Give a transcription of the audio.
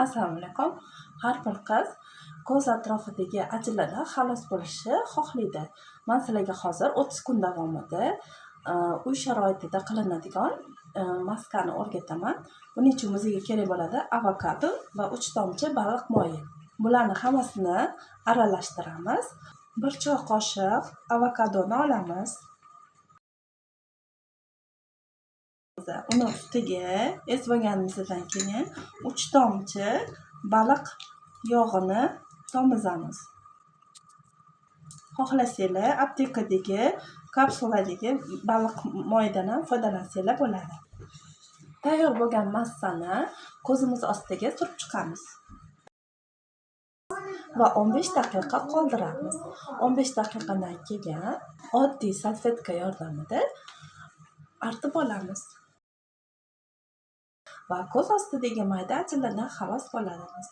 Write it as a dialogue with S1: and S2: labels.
S1: Assalomu alaykum. Har bir qiz ko'z atrofidagi ajinlardan xalos bo'lishni xohlaydi. Men sizlarga hozir 30 kun davomida uy sharoitida qilinadigan maskani o'rgataman. Buning uchun bizga kerak bo'ladi avokado va 3 tomchi baliq moyi. Bularni hammasini aralashtiramiz. 1 choy qoshiq avokadoni olamiz. Uni ustiga ezib olganimizdan keyin 3 tomchi baliq yog'ini tomizamiz. Xohlasanglar aptekadagi kapsuladagi baliq moyidan ham foydalansanglar bo'ladi. Tayyor bo'lgan massani ko'zimiz ostiga surib chiqamiz va 15 daqiqa qoldiramiz. 15 daqiqadan keyin oddiy salfetka yordamida artib olamiz. Va ko'z ostidagi mayda ajinlardan xalos bo'lamiz.